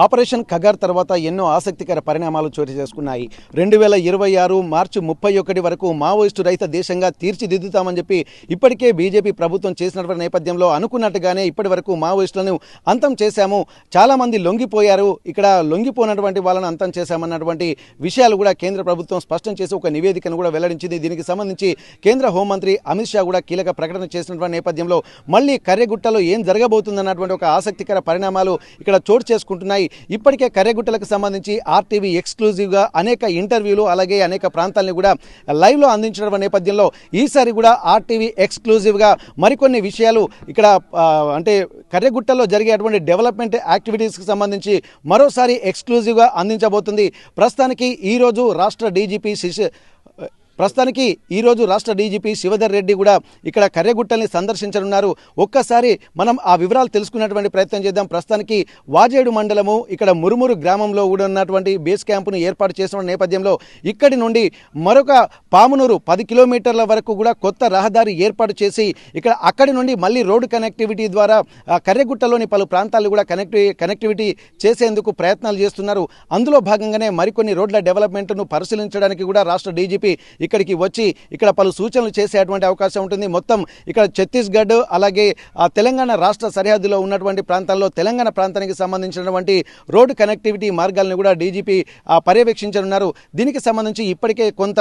Operation Kagar తర్వాత ఎన్నో ఆసక్తికర పరిణామాలు చోటు చేసుకున్నాయి. 2026 మార్చి 31 వరకు మావోయిస్టు రహిత దేశంగా తీర్చిదిద్దుతామని చెప్పి ఇప్పటికే బీజేపీ ప్రభుత్వం చేసినటువంటి నేపథ్యంలో అనుకున్నట్టుగానే ఇప్పటి వరకు మావోయిస్టులను అంతం చేశాము, చాలామంది లొంగిపోయారు, ఇక్కడ లొంగిపోయినటువంటి వాళ్ళను అంతం చేశామన్నటువంటి విషయాలు కూడా కేంద్ర ప్రభుత్వం స్పష్టం చేసి ఒక నివేదికను కూడా వెల్లడించింది. దీనికి సంబంధించి కేంద్ర హోంమంత్రి అమిత్ షా కూడా కీలక ప్రకటన చేసినటువంటి నేపథ్యంలో మళ్ళీ కర్రెగుట్టలో ఏం జరగబోతుందన్నటువంటి ఒక ఆసక్తికర పరిణామాలు ఇక్కడ చోటు చేసుకుంటున్నాయి. ఇప్పటికే కర్రెగుట్టలకు సంబంధించి ఆర్టీవీ ఎక్స్క్లూజివ్గా అనేక ఇంటర్వ్యూలు అలాగే అనేక ప్రాంతాలను కూడా లైవ్లో అందించడం నేపథ్యంలో ఈసారి కూడా ఆర్టీవీ ఎక్స్క్లూజివ్గా మరికొన్ని విషయాలు ఇక్కడ అంటే కర్రెగుట్టలో జరిగేటువంటి డెవలప్మెంట్ యాక్టివిటీస్కి సంబంధించి మరోసారి ఎక్స్క్లూజివ్గా అందించబోతుంది. ప్రస్తుతానికి ఈరోజు రాష్ట్ర డీజీపీ శివధర్ రెడ్డి కూడా ఇక్కడ కర్రెగుట్టల్ని సందర్శించనున్నారు. ఒక్కసారి మనం ఆ వివరాలు తెలుసుకునేటువంటి ప్రయత్నం చేద్దాం. ప్రస్తుతానికి వాజేడు మండలము ఇక్కడ మురుమురు గ్రామంలో కూడా ఉన్నటువంటి బేస్ క్యాంపును ఏర్పాటు చేసిన నేపథ్యంలో ఇక్కడి నుండి మరొక పామునూరు 10 కిలోమీటర్ల వరకు కూడా కొత్త రహదారి ఏర్పాటు చేసి ఇక్కడ అక్కడి నుండి మళ్ళీ రోడ్డు కనెక్టివిటీ ద్వారా కర్రెగుట్టలోని పలు ప్రాంతాలు కూడా కనెక్టివిటీ చేసేందుకు ప్రయత్నాలు చేస్తున్నారు. అందులో భాగంగానే మరికొన్ని రోడ్ల డెవలప్మెంట్ను పరిశీలించడానికి కూడా రాష్ట్ర డీజీపీ ఇక్కడికి వచ్చి ఇక్కడ పలు సూచనలు చేసేటువంటి అవకాశం ఉంటుంది. మొత్తం ఇక్కడ ఛత్తీస్గఢ్ అలాగే తెలంగాణ రాష్ట్ర సరిహద్దులో ఉన్నటువంటి ప్రాంతాల్లో తెలంగాణ ప్రాంతానికి సంబంధించినటువంటి రోడ్డు కనెక్టివిటీ మార్గాలను కూడా డీజీపీ పర్యవేక్షించనున్నారు. దీనికి సంబంధించి ఇప్పటికే కొంత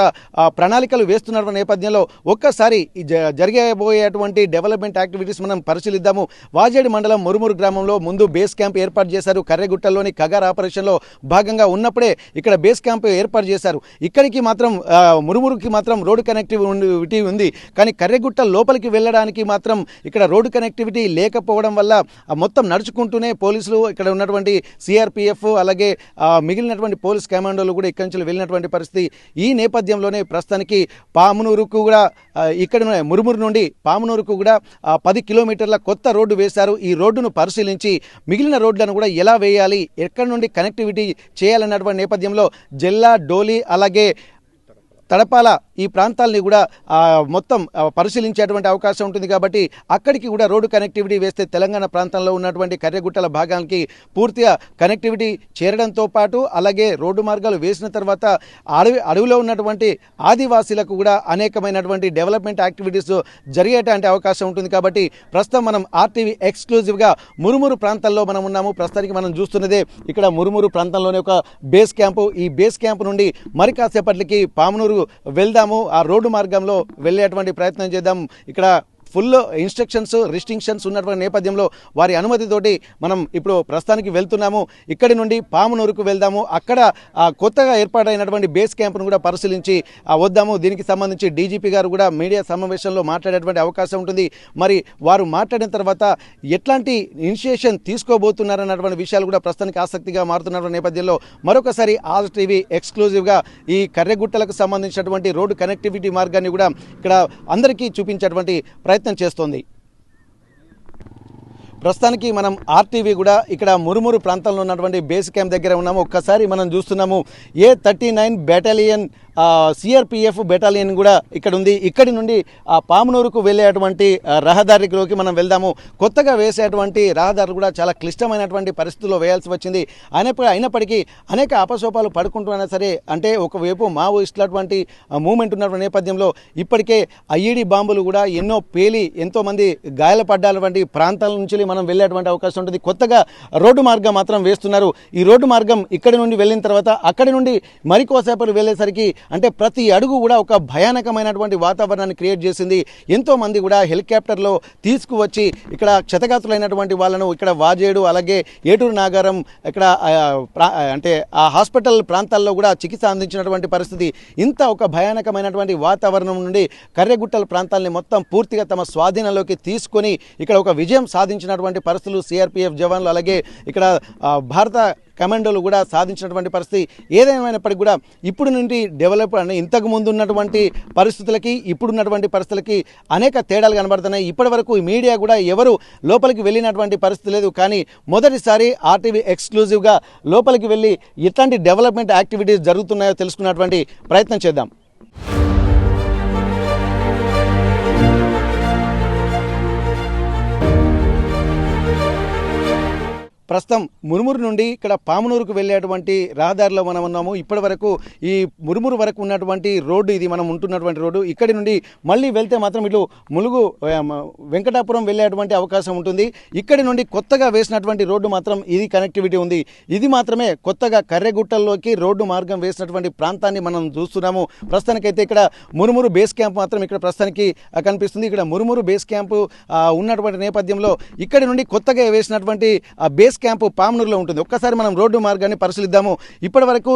ప్రణాళికలు వేస్తున్న నేపథ్యంలో ఒక్కసారి జరగబోయేటువంటి డెవలప్మెంట్ యాక్టివిటీస్ మనం పరిశీలిద్దాము. వాజేడు మండలం మురుమురు గ్రామంలో ముందు బేస్ క్యాంప్ ఏర్పాటు చేశారు. కర్రెగుట్టలోని కగార్ ఆపరేషన్లో భాగంగా ఉన్నప్పుడే ఇక్కడ బేస్ క్యాంప్ ఏర్పాటు చేశారు. ఇక్కడికి మాత్రం మురుమురుకి మాత్రం రోడ్డు కనెక్టివిటీ ఉంది, కానీ కర్రెగుట్ట లోపలికి వెళ్ళడానికి మాత్రం ఇక్కడ రోడ్డు కనెక్టివిటీ లేకపోవడం వల్ల మొత్తం నడుచుకుంటూనే పోలీసులు ఇక్కడ ఉన్నటువంటి సిఆర్పిఎఫ్ అలాగే మిగిలినటువంటి పోలీస్ కమాండోలు కూడా ఇక్కడి నుంచి వెళ్ళినటువంటి పరిస్థితి. ఈ నేపథ్యంలోనే ప్రస్తుతానికి పామునూరుకు కూడా ఇక్కడ మురుమురు నుండి పామునూరుకు కూడా 10 కిలోమీటర్ల కొత్త రోడ్డు వేశారు. ఈ రోడ్డును పరిశీలించి మిగిలిన రోడ్లను కూడా ఎలా వేయాలి, ఎక్కడి నుండి కనెక్టివిటీ చేయాలన్నటువంటి నేపథ్యంలో జెల్లా, డోలి అలాగే తడపాల ఈ ప్రాంతాలని కూడా మొత్తం పరిశీలించేటువంటి అవకాశం ఉంటుంది. కాబట్టి అక్కడికి కూడా రోడ్డు కనెక్టివిటీ వేస్తే తెలంగాణ ప్రాంతంలో ఉన్నటువంటి కర్రెగుట్టల భాగానికి పూర్తిగా కనెక్టివిటీ చేరడంతో పాటు అలాగే రోడ్డు మార్గాలు వేసిన తర్వాత అడవిలో ఉన్నటువంటి ఆదివాసీలకు కూడా అనేకమైనటువంటి డెవలప్మెంట్ యాక్టివిటీస్ జరిగేటువంటి అవకాశం ఉంటుంది. కాబట్టి ప్రస్తుతం మనం ఆర్టీవీ ఎక్స్క్లూజివ్గా మురుమురు ప్రాంతాల్లో మనం ఉన్నాము. ప్రస్తుతానికి మనం చూస్తున్నదే ఇక్కడ మురుమురు ప్రాంతంలోనే ఒక బేస్ క్యాంపు. ఈ బేస్ క్యాంపు నుండి మరి కాసేపట్లకి పామునూరు వెళ్దాము, ఆ రోడ్డు మార్గంలో వెళ్ళేటువంటి ప్రయత్నం చేద్దాం. ఇక్కడ ఫుల్ ఇన్స్ట్రక్షన్స్ రిస్ట్రిక్షన్స్ ఉన్నటువంటి నేపథ్యంలో వారి అనుమతితోటి మనం ఇప్పుడు ప్రస్తుతానికి వెళ్తున్నాము. ఇక్కడి నుండి పామునూరుకు వెళ్దాము, అక్కడ కొత్తగా ఏర్పాటైనటువంటి బేస్ క్యాంప్ను కూడా పరిశీలించి వద్దాము. దీనికి సంబంధించి డీజీపీ గారు కూడా మీడియా సమావేశంలో మాట్లాడేటువంటి అవకాశం ఉంటుంది. మరి వారు మాట్లాడిన తర్వాత ఎట్లాంటి ఇనిషియేషన్ తీసుకోబోతున్నారన్నటువంటి విషయాలు కూడా ప్రస్తుతానికి ఆసక్తిగా మారుతున్న నేపథ్యంలో మరొకసారి ఆర్టీవీ ఎక్స్క్లూజివ్గా ఈ కర్రెగుట్టలకు సంబంధించినటువంటి రోడ్డు కనెక్టివిటీ మార్గాన్ని కూడా ఇక్కడ అందరికీ చూపించేటువంటి ప్రయత్నం చేస్తోంది. ప్రస్తుతానికి మనం ఆర్టీవీ కూడా ఇక్కడ మురుమురు ప్రాంతంలో ఉన్నటువంటి బేస్ క్యాంప్ దగ్గర ఉన్నాము. ఒక్కసారి మనం చూస్తున్నాము A39 బెటాలియన్ సిఆర్పిఎఫ్ బెటాలియన్ కూడా ఇక్కడ ఉంది. ఇక్కడి నుండి పామునూరుకు వెళ్ళేటువంటి రహదారిలోకి మనం వెళ్దాము. కొత్తగా వేసేటువంటి రహదారులు కూడా చాలా క్లిష్టమైనటువంటి పరిస్థితుల్లో వేయాల్సి వచ్చింది. అయినప్పటికీ అనేక అపశోపాలు పడుకుంటున్నా సరే, అంటే ఒకవైపు మావోయిస్టులటువంటి మూమెంట్ ఉన్నటువంటి నేపథ్యంలో ఇప్పటికే ఐఈడి బాంబులు కూడా ఎన్నో పేలి ఎంతోమంది గాయాలపడ్డటువంటి ప్రాంతాల నుంచి మనం వెళ్ళేటువంటి అవకాశం ఉంటుంది. కొత్తగా రోడ్డు మార్గం మాత్రం వేస్తున్నారు. ఈ రోడ్డు మార్గం ఇక్కడి నుండి వెళ్ళిన తర్వాత అక్కడి నుండి మరికోసేపలు వెళ్ళేసరికి అంటే ప్రతి అడుగు కూడా ఒక భయానకమైనటువంటి వాతావరణాన్ని క్రియేట్ చేసింది. ఎంతోమంది కూడా హెలికాప్టర్లో తీసుకువచ్చి ఇక్కడ క్షతగాతులైనటువంటి వాళ్ళను ఇక్కడ వాజేడు అలాగే ఏటూరు నాగారం ఇక్కడ అంటే ఆ హాస్పిటల్ ప్రాంతాల్లో కూడా చికిత్స అందించినటువంటి పరిస్థితి. ఇంత ఒక భయానకమైనటువంటి వాతావరణం నుండి కర్రెగుట్టల ప్రాంతాలని మొత్తం పూర్తిగా తమ స్వాధీనంలోకి తీసుకొని ఇక్కడ ఒక విజయం సాధించినటువంటి పరిస్థితులు సిఆర్పిఎఫ్ జవాన్లు అలాగే ఇక్కడ భారత కమాండోలు కూడా సాధించినటువంటి పరిస్థితి. ఏదేమైనప్పటికీ కూడా ఇప్పుడు నుండి డెవలప్ అంటే ఇంతకు ముందు ఉన్నటువంటి పరిస్థితులకి ఇప్పుడున్నటువంటి పరిస్థితులకి అనేక తేడాలు కనబడుతున్నాయి. ఇప్పటి వరకు మీడియా కూడా ఎవరు లోపలికి వెళ్ళినటువంటి పరిస్థితి లేదు. కానీ మొదటిసారి ఆర్టీవీ ఎక్స్క్లూజివ్గా లోపలికి వెళ్ళి ఎట్లాంటి డెవలప్మెంట్ యాక్టివిటీస్ జరుగుతున్నాయో తెలుసుకున్నటువంటి ప్రయత్నం చేద్దాం. ప్రస్తుతం మురుమురు నుండి ఇక్కడ పామునూరుకు వెళ్ళేటువంటి రహదారిలో మనం ఉన్నాము. ఇప్పటి వరకు ఈ మురుమురు వరకు ఉన్నటువంటి రోడ్డు ఇది మనం ఉంటున్నటువంటి రోడ్డు. ఇక్కడి నుండి మళ్ళీ వెళ్తే మాత్రం ఇటు ములుగు వెంకటాపురం వెళ్ళేటువంటి అవకాశం ఉంటుంది. ఇక్కడి నుండి కొత్తగా వేసినటువంటి రోడ్డు మాత్రం ఇది కనెక్టివిటీ ఉంది. ఇది మాత్రమే కొత్తగా కర్రెగుట్టల్లోకి రోడ్డు మార్గం వేసినటువంటి ప్రాంతాన్ని మనం చూస్తున్నాము. ప్రస్తుతానికైతే ఇక్కడ మురుమురు బేస్ క్యాంప్ మాత్రం ఇక్కడ ప్రస్తుతానికి కనిపిస్తుంది. ఇక్కడ మురుమురు బేస్ క్యాంపు ఉన్నటువంటి నేపథ్యంలో ఇక్కడి నుండి కొత్తగా వేసినటువంటి బేస్ క్యాంపు పామునూరులో ఉంటుంది. ఒక్కసారి మనం రోడ్డు మార్గాన్ని పరిశీలిద్దాము. ఇప్పటి వరకు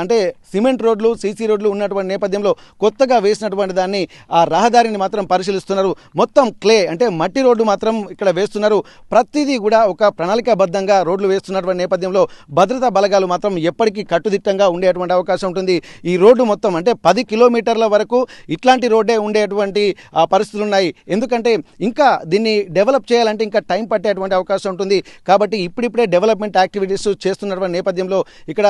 అంటే సిమెంట్ రోడ్లు, సీసీ రోడ్లు ఉన్నటువంటి నేపథ్యంలో కొత్తగా వేసినటువంటి దాన్ని ఆ రహదారిని మాత్రం పరిశీలిస్తున్నారు. మొత్తం క్లే అంటే మట్టి రోడ్డు మాత్రం ఇక్కడ వేస్తున్నారు. ప్రతిదీ కూడా ఒక ప్రణాళికాబద్ధంగా రోడ్లు వేస్తున్నటువంటి నేపథ్యంలో భద్రతా బలగాలు మాత్రం ఎప్పటికీ కట్టుదిట్టంగా ఉండేటువంటి అవకాశం ఉంటుంది. ఈ రోడ్డు మొత్తం అంటే 10 కిలోమీటర్ల వరకు ఇట్లాంటి రోడ్డే ఉండేటువంటి పరిస్థితులు ఉన్నాయి. ఎందుకంటే ఇంకా దీన్ని డెవలప్ చేయాలంటే ఇంకా టైం పట్టేటువంటి అవకాశం ఉంటుంది. కాబట్టి ఇప్పుడిప్పుడే డెవలప్మెంట్ యాక్టివిటీస్ చేస్తున్నటువంటి నేపథ్యంలో ఇక్కడ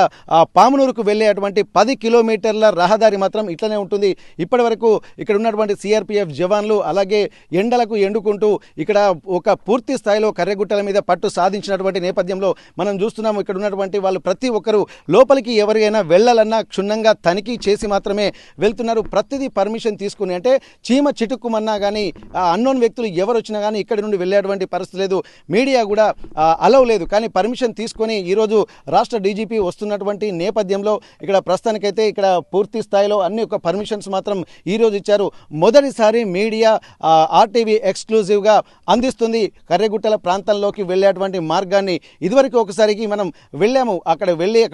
పామునూరుకు వెళ్ళేటువంటి 10 కిలోమీటర్ల రహదారి మాత్రం ఇట్లనే ఉంటుంది. ఇప్పటి వరకు ఇక్కడ ఉన్నటువంటి సిఆర్పిఎఫ్ జవాన్లు అలాగే ఎండలకు ఎండుకుంటూ ఇక్కడ ఒక పూర్తి స్థాయిలో కర్రెగుట్టల మీద పట్టు సాధించినటువంటి నేపథ్యంలో మనం చూస్తున్నాము. ఇక్కడ ఉన్నటువంటి వాళ్ళు ప్రతి ఒక్కరూ లోపలికి ఎవరికైనా వెళ్ళాలన్నా క్షుణ్ణంగా తనిఖీ చేసి మాత్రమే వెళ్తున్నారు. ప్రతిదీ పర్మిషన్ తీసుకుని అంటే చీమ చిటుక్కుమన్నా కానీ అన్నోన్ వ్యక్తులు ఎవరు వచ్చినా కానీ ఇక్కడి నుండి వెళ్ళేటువంటి పరిస్థితి లేదు. మీడియా కూడా అలౌ లేదు. కానీ పర్మిషన్ తీసుకొని ఈరోజు రాష్ట్ర డీజీపీ వస్తున్నటువంటి నేపథ్యంలో ఇక్కడ ప్రస్తుతానికైతే ఇక్కడ పూర్తి స్థాయిలో అన్ని ఒక పర్మిషన్స్ మాత్రం ఈరోజు ఇచ్చారు. మొదటిసారి మీడియా ఆర్టీవీ ఎక్స్క్లూజివ్గా అందిస్తుంది కర్రెగుట్టల ప్రాంతంలోకి వెళ్ళేటువంటి మార్గాన్ని. ఇదివరకు ఒకసారికి మనం వెళ్ళాము. అక్కడ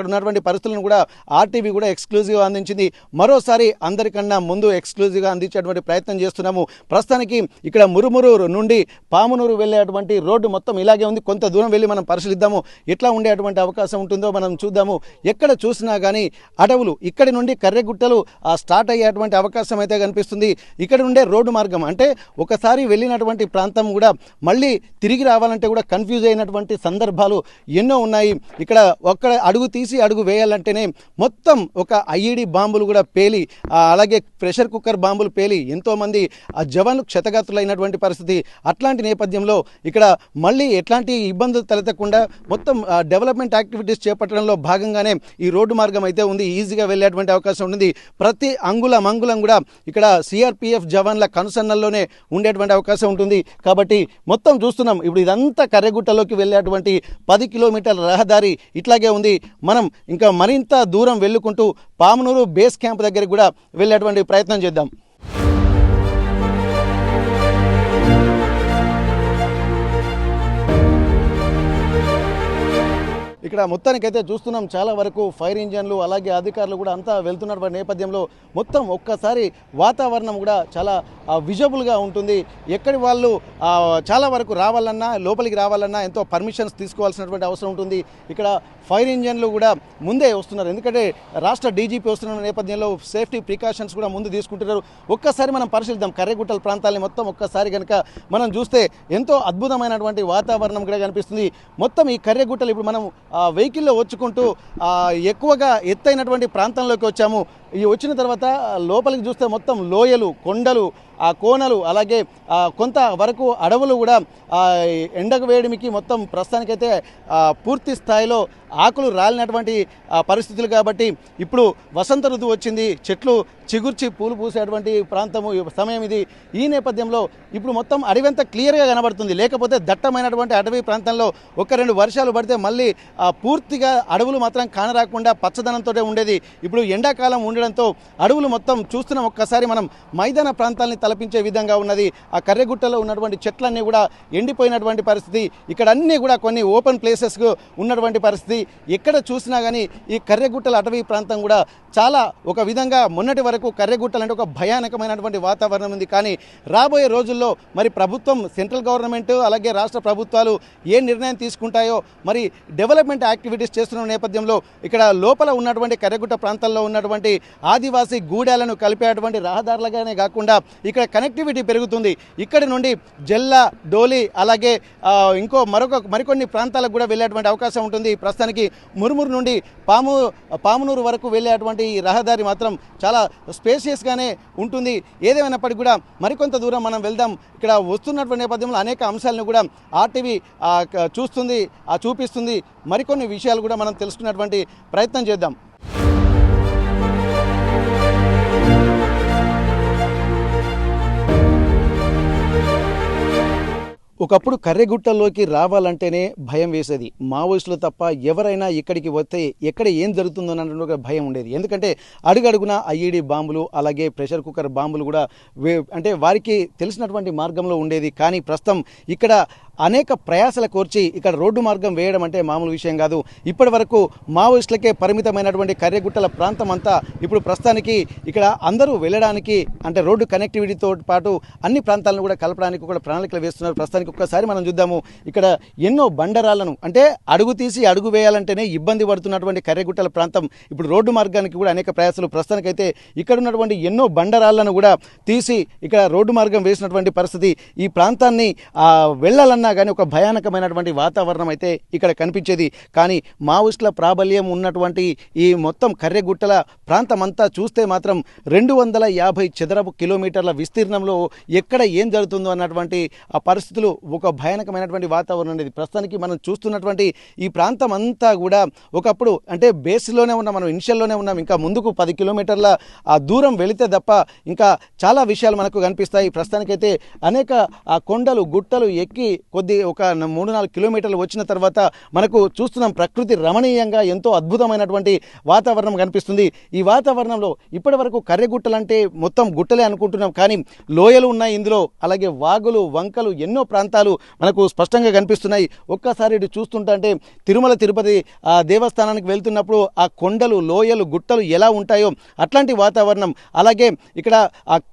ఉన్నటువంటి పరిస్థితులను కూడా ఆర్టీవీ కూడా ఎక్స్క్లూజివ్గా అందించింది. మరోసారి అందరికన్నా ముందు ఎక్స్క్లూజివ్గా అందించేటువంటి ప్రయత్నం చేస్తున్నాము. ప్రస్తుతానికి ఇక్కడ మురుమురు నుండి పామునూరు వెళ్ళేటువంటి రోడ్డు మొత్తం ఇలాగే ఉంది. కొంత దూరం వెళ్ళి మనం పరిశీలిద్దాము. ఎట్లా ఉండేటువంటి అవకాశం ఉంటుందో మనం చూద్దాము. ఎక్కడ చూసినా కానీ అడవులు, ఇక్కడి నుండి కర్రెగుట్టలు స్టార్ట్ అయ్యేటువంటి అవకాశం అయితే కనిపిస్తుంది. ఇక్కడ ఉండే రోడ్డు మార్గం అంటే ఒకసారి వెళ్ళినటువంటి ప్రాంతం కూడా మళ్ళీ తిరిగి రావాలంటే కూడా కన్ఫ్యూజ్ అయినటువంటి సందర్భాలు ఎన్నో ఉన్నాయి. ఇక్కడ ఒక్క అడుగు తీసి అడుగు వేయాలంటేనే మొత్తం ఒక ఐఈడి బాంబులు కూడా పేలి అలాగే ప్రెషర్ కుక్కర్ బాంబులు పేలి ఎంతోమంది జవాన్లు క్షతగాత్రులైనటువంటి పరిస్థితి. అట్లాంటి నేపథ్యంలో ఇక్కడ మళ్ళీ ఎట్లాంటి ఇబ్బందులు తలెత్తకుండా మొత్తం డెవలప్మెంట్ యాక్టివిటీస్ చేపట్టడంలో భాగంగానే ఈ రోడ్డు మార్గం అయితే ఉంది. ఈజీగా వెళ్ళేటువంటి అవకాశం ఉంటుంది. ప్రతి అంగుళం కూడా ఇక్కడ సిఆర్పిఎఫ్ జవాన్ల కనుసన్నల్లోనే ఉండేటువంటి అవకాశం ఉంటుంది. కాబట్టి మొత్తం చూస్తున్నాం. ఇప్పుడు ఇదంతా కర్రెగుట్టలోకి వెళ్ళేటువంటి 10 కిలోమీటర్ల రహదారి ఇట్లాగే ఉంది. మనం ఇంకా మరింత దూరం వెళ్ళుకుంటూ పామునూరు బేస్ క్యాంప్ దగ్గరికి కూడా వెళ్ళేటువంటి ప్రయత్నం చేద్దాం. ఇక్కడ మొత్తానికైతే చూస్తున్నాం చాలా వరకు ఫైర్ ఇంజన్లు అలాగే అధికారులు కూడా అంతా వెళ్తున్నటువంటి నేపథ్యంలో మొత్తం ఒక్కసారి వాతావరణం కూడా చాలా విజబుల్గా ఉంటుంది. ఎక్కడి వాళ్ళు చాలా వరకు రావాలన్నా లోపలికి రావాలన్నా ఎంతో పర్మిషన్స్ తీసుకోవాల్సినటువంటి అవసరం ఉంటుంది. ఇక్కడ ఫైర్ ఇంజన్లు కూడా ముందే వస్తున్నారు. ఎందుకంటే రాష్ట్ర డీజీపీ వస్తున్న నేపథ్యంలో సేఫ్టీ ప్రికాషన్స్ కూడా ముందు తీసుకుంటున్నారు. ఒక్కసారి మనం పరిశీలిద్దాం కర్రెగుట్టల ప్రాంతాలని మొత్తం. ఒక్కసారి కనుక మనం చూస్తే ఎంతో అద్భుతమైనటువంటి వాతావరణం కూడా కనిపిస్తుంది. మొత్తం ఈ కర్రెగుట్టలు ఇప్పుడు మనం వెహికల్లో వచ్చుకుంటూ ఎక్కువగా ఎత్తైనటువంటి ప్రాంతంలోకి వచ్చాము. ఈ వచ్చిన తర్వాత లోపలికి చూస్తే మొత్తం లోయలు, కొండలు, కోనలు అలాగే కొంత వరకు అడవులు కూడా ఎండకు వేడిమికి మొత్తం ప్రస్తుతానికైతే పూర్తి స్థాయిలో ఆకులు రాలినటువంటి పరిస్థితులు. కాబట్టి ఇప్పుడు వసంత ఋతువు వచ్చింది. చెట్లు చిగుర్చి పూలు పూసేటువంటి ప్రాంతము సమయం ఇది. ఈ నేపథ్యంలో ఇప్పుడు మొత్తం అడవంతా క్లియర్గా కనబడుతుంది. లేకపోతే దట్టమైనటువంటి అటవీ ప్రాంతంలో 1-2 వర్షాలు పడితే మళ్ళీ పూర్తిగా అడవులు మాత్రం కానరాకుండా పచ్చదనంతో ఉండేది. ఇప్పుడు ఎండాకాలం ఉండడంతో అడవులు మొత్తం చూస్తున్నాం. ఒక్కసారి మనం మైదాన ప్రాంతాలని తలపించే విధంగా ఉన్నది. ఆ కర్రెగుట్టలో ఉన్నటువంటి చెట్లన్నీ కూడా ఎండిపోయినటువంటి పరిస్థితి. ఇక్కడ అన్నీ కూడా కొన్ని ఓపెన్ ప్లేసెస్ ఉన్నటువంటి పరిస్థితి. ఎక్కడ చూసినా కానీ ఈ కర్రెగుట్టల అటవీ ప్రాంతం కూడా చాలా ఒక విధంగా మొన్నటి వరకు కర్రెగుట్టలు అంటే ఒక భయానకమైనటువంటి వాతావరణం ఉంది. కానీ రాబోయే రోజుల్లో మరి ప్రభుత్వం, సెంట్రల్ గవర్నమెంట్ అలాగే రాష్ట్ర ప్రభుత్వాలు ఏ నిర్ణయం తీసుకుంటాయో మరి డెవలప్మెంట్ యాక్టివిటీస్ చేస్తున్న నేపథ్యంలో ఇక్కడ లోపల ఉన్నటువంటి కర్రెగుట్ట ప్రాంతాల్లో ఉన్నటువంటి ఆదివాసీ గూడాలను కలిపేటువంటి రహదారులుగానే కాకుండా ఇక్కడ కనెక్టివిటీ పెరుగుతుంది. ఇక్కడి నుండి జెల్లా, డోలి అలాగే మరికొన్ని ప్రాంతాలకు కూడా వెళ్ళేటువంటి అవకాశం ఉంటుంది. ప్రస్తుతానికి మురుమురు నుండి పామునూరు వరకు వెళ్ళేటువంటి ఈ రహదారి మాత్రం చాలా స్పేషియస్గానే ఉంటుంది. ఏదేమైనప్పటికీ కూడా మరికొంత దూరం మనం వెళ్దాం. ఇక్కడ వస్తున్నటువంటి నేపథ్యంలో అనేక అంశాలను కూడా ఆర్టీవీ చూపిస్తుంది. మరికొన్ని విషయాలు కూడా మనం తెలుసుకున్నటువంటి ప్రయత్నం చేద్దాం. ఒకప్పుడు కర్రెగుట్టల్లోకి రావాలంటేనే భయం వేసేది. మావోయిస్టులు తప్ప ఎవరైనా ఇక్కడికి వస్తే ఎక్కడ ఏం జరుగుతుందో అన్న ఒక భయం ఉండేది. ఎందుకంటే అడుగడుగున ఐఈడీ బాంబులు అలాగే ప్రెషర్ కుక్కర్ బాంబులు కూడా అంటే వారికి తెలిసినటువంటి మార్గంలో ఉండేది. కానీ ప్రస్తుతం ఇక్కడ అనేక ప్రయాసల కోర్చి ఇక్కడ రోడ్డు మార్గం వేయడం అంటే మామూలు విషయం కాదు. ఇప్పటి వరకు మావోయిస్టులకే పరిమితమైనటువంటి కర్రెగుట్టల ప్రాంతం అంతా ఇప్పుడు ప్రస్తుతానికి ఇక్కడ అందరూ వెళ్ళడానికి అంటే రోడ్డు కనెక్టివిటీతో పాటు అన్ని ప్రాంతాలను కూడా కలపడానికి కూడా ప్రణాళికలు వేస్తున్నారు. ప్రస్తుతానికి ఒక్కసారి మనం చూద్దాము. ఇక్కడ ఎన్నో బండరాలను అంటే అడుగు తీసి అడుగు వేయాలంటేనే ఇబ్బంది పడుతున్నటువంటి కర్రెగుట్టల ప్రాంతం ఇప్పుడు రోడ్డు మార్గానికి కూడా అనేక ప్రయాసాలు. ప్రస్తుతానికైతే ఇక్కడ ఉన్నటువంటి ఎన్నో బండరాళ్లను కూడా తీసి ఇక్కడ రోడ్డు మార్గం వేసినటువంటి పరిస్థితి. ఈ ప్రాంతాన్ని వెళ్ళాలన్నా కానీ ఒక భయానకమైనటువంటి వాతావరణం అయితే ఇక్కడ కనిపించేది. కానీ మావోయిస్టుల ప్రాబల్యం ఉన్నటువంటి ఈ మొత్తం కర్రెగుట్టల ప్రాంతం అంతా చూస్తే మాత్రం 250 చదరపు కిలోమీటర్ల విస్తీర్ణంలో ఎక్కడ ఏం జరుగుతుందో అన్నటువంటి ఆ పరిస్థితులు ఒక భయానకమైనటువంటి వాతావరణం ఉండేది. ప్రస్తుతానికి మనం చూస్తున్నటువంటి ఈ ప్రాంతం అంతా కూడా ఒకప్పుడు అంటే బేస్లోనే ఉన్నాం, మనం ఇనిషియల్లోనే ఉన్నాం. ఇంకా ముందుకు 10 కిలోమీటర్ల దూరం వెళితే తప్ప ఇంకా చాలా విషయాలు మనకు కనిపిస్తాయి. ప్రస్తుతానికైతే అనేక కొండలు గుట్టలు ఎక్కి ఒక 3-4 కిలోమీటర్లు వచ్చిన తర్వాత మనకు చూస్తున్నాం ప్రకృతి రమణీయంగా ఎంతో అద్భుతమైనటువంటి వాతావరణం కనిపిస్తుంది. ఈ వాతావరణంలో ఇప్పటి వరకు కర్రెగుట్టలంటే మొత్తం గుట్టలే అనుకుంటున్నాం, కానీ లోయలు ఉన్నాయి ఇందులో, అలాగే వాగులు వంకలు ఎన్నో ప్రాంతాలు మనకు స్పష్టంగా కనిపిస్తున్నాయి. ఒక్కసారి ఇటు చూస్తుంటే తిరుమల తిరుపతి దేవస్థానానికి వెళ్తున్నప్పుడు ఆ కొండలు లోయలు గుట్టలు ఎలా ఉంటాయో అట్లాంటి వాతావరణం, అలాగే ఇక్కడ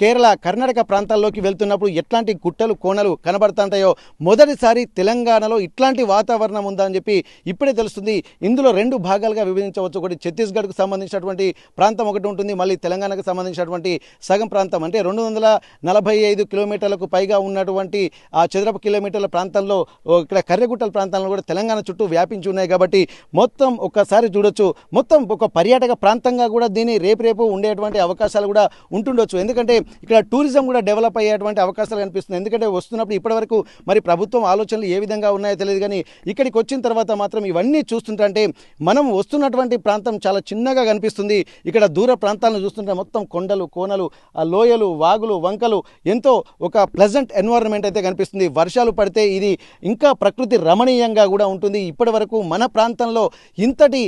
కేరళ కర్ణాటక ప్రాంతాల్లోకి వెళ్తున్నప్పుడు ఎట్లాంటి గుట్టలు కోణలు కనబడుతుంటాయో మొదటిసారి తెలంగాణలో ఇట్లాంటి వాతావరణం ఉందా అని చెప్పి ఇప్పుడే తెలుస్తుంది. ఇందులో 2 భాగాలుగా విభజించవచ్చు. ఒకటి ఛత్తీస్గఢ్కు సంబంధించినటువంటి ప్రాంతం ఒకటి ఉంటుంది, మళ్ళీ తెలంగాణకు సంబంధించినటువంటి సగం ప్రాంతం అంటే 245 కిలోమీటర్లకు పైగా ఉన్నటువంటి ఆ చదరపు కిలోమీటర్ల ప్రాంతంలో ఇక్కడ కర్రెగుట్టల ప్రాంతాలను కూడా తెలంగాణ చుట్టూ వ్యాపించి ఉన్నాయి. కాబట్టి మొత్తం ఒక్కసారి చూడొచ్చు, మొత్తం ఒక పర్యాటక ప్రాంతంగా కూడా దీన్ని రేపు ఉండేటువంటి అవకాశాలు కూడా ఉంటుండొచ్చు. ఎందుకంటే ఇక్కడ టూరిజం కూడా డెవలప్ అయ్యేటువంటి అవకాశాలు కనిపిస్తుంది. ఎందుకంటే వస్తున్నప్పుడు ఇప్పటివరకు మరి ప్రభుత్వం ఆలోచనలు ఏ విధంగా ఉన్నాయో తెలియదు, కానీ ఇక్కడికి వచ్చిన తర్వాత మాత్రం ఇవన్నీ చూస్తుంటే మనం వస్తున్నటువంటి ప్రాంతం చాలా చిన్నగా కనిపిస్తుంది. ఇక్కడ దూర ప్రాంతాలను చూస్తుంటే మొత్తం కొండలు కోనలు లోయలు వాగులు వంకలు ఎంతో ఒక ప్లెజెంట్ ఎన్వైరన్మెంట్ అయితే కనిపిస్తుంది. వర్షాలు పడితే ఇది ఇంకా ప్రకృతి రమణీయంగా కూడా ఉంటుంది. ఇప్పటి వరకు మన ప్రాంతంలో ఇంతటి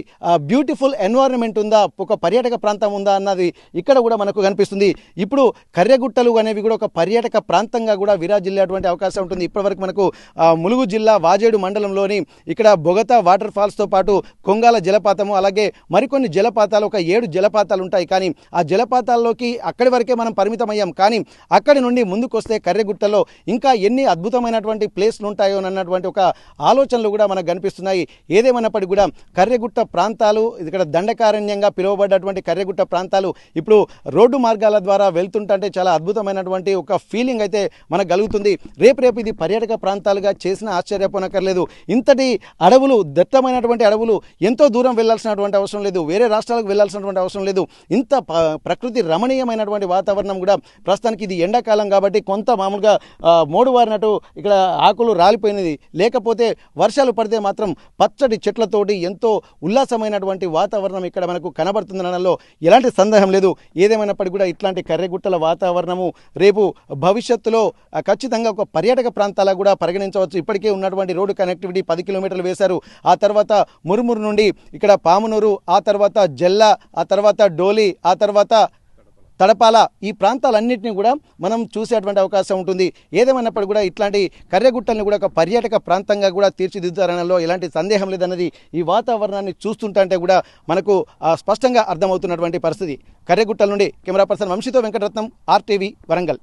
బ్యూటిఫుల్ ఎన్వైరన్మెంట్ ఉందా, ఒక పర్యాటక ప్రాంతం ఉందా అన్నది ఇక్కడ కూడా మనకు కనిపిస్తుంది. ఇప్పుడు కర్రెగుట్టలు అనేవి కూడా ఒక పర్యాటక ప్రాంతంగా కూడా విరాజిల్లేటువంటి అవకాశం ఉంటుంది. ఇప్పటివరకు మనకు ములుగు జిల్లా వాజేడు మండలంలోని ఇక్కడ బొగతా వాటర్ ఫాల్స్తో పాటు కొంగాల జలపాతము అలాగే మరికొన్ని జలపాతాలు ఒక 7 జలపాతాలు ఉంటాయి. కానీ ఆ జలపాతాల్లోకి అక్కడి వరకే మనం పరిమితమయ్యాం. కానీ అక్కడి నుండి ముందుకు వస్తే కర్రెగుట్టలో ఇంకా ఎన్ని అద్భుతమైనటువంటి ప్లేస్లు ఉంటాయో అన్నటువంటి ఒక ఆలోచనలు కూడా మనకు కనిపిస్తున్నాయి. ఏదేమైనప్పటికీ కూడా కర్రెగుట్ట ప్రాంతాలు ఇక్కడ దండకారణ్యంగా పిలువబడ్డటువంటి కర్రెగుట్ట ప్రాంతాలు ఇప్పుడు రోడ్డు మార్గాల ద్వారా వెళ్తుంటే చాలా అద్భుతమైనటువంటి ఒక ఫీలింగ్ అయితే మనకు కలుగుతుంది. రేపు ఇది పర్యాటక ప్రాంతాలుగా చేసిన ఆశ్చర్యపోనక్కర్లేదు. ఇంతటి అడవులు దట్టమైనటువంటి అడవులు ఎంతో దూరం వెళ్లాల్సినటువంటి అవసరం లేదు, వేరే రాష్ట్రాలకు వెళ్లాల్సినటువంటి అవసరం లేదు. ఇంత ప్రకృతి రమణీయమైనటువంటి వాతావరణం కూడా ప్రస్తుతానికి ఇది ఎండాకాలం కాబట్టి కొంత మామూలుగా మోడువారినట్టు ఇక్కడ ఆకులు రాలిపోయినది, లేకపోతే వర్షాలు పడితే మాత్రం పచ్చటి చెట్లతోటి ఎంతో ఉల్లాసమైనటువంటి వాతావరణం ఇక్కడ మనకు కనబడుతుందనడంలో ఎలాంటి సందేహం లేదు. ఏదేమైనప్పటికీ కూడా ఇట్లాంటి కర్రెగుట్టల వాతావరణము రేపు భవిష్యత్తులో ఖచ్చితంగా ఒక పర్యాటక ప్రాంతాలకు కూడా పరిగణించవచ్చు. ఇప్పటికే ఉన్నటువంటి రోడ్డు కనెక్టివిటీ 10 కిలోమీటర్లు వేశారు. ఆ తర్వాత మురుమురు నుండి ఇక్కడ పామునూరు, ఆ తర్వాత జెల్లా, ఆ తర్వాత డోలి, ఆ తర్వాత తడపాల, ఈ ప్రాంతాలన్నింటినీ కూడా మనం చూసేటువంటి అవకాశం ఉంటుంది. ఏదేమైనప్పుడు కూడా ఇట్లాంటి కర్రెగుట్టల్ని కూడా ఒక పర్యాటక ప్రాంతంగా కూడా తీర్చిదిద్దారనలో ఎలాంటి సందేహం లేదన్నది ఈ వాతావరణాన్ని చూస్తుంటే కూడా మనకు స్పష్టంగా అర్థమవుతున్నటువంటి పరిస్థితి. కర్రెగుట్టల నుండి కెమెరా పర్సన్ వంశీతో వెంకటరత్నం, RTV వరంగల్.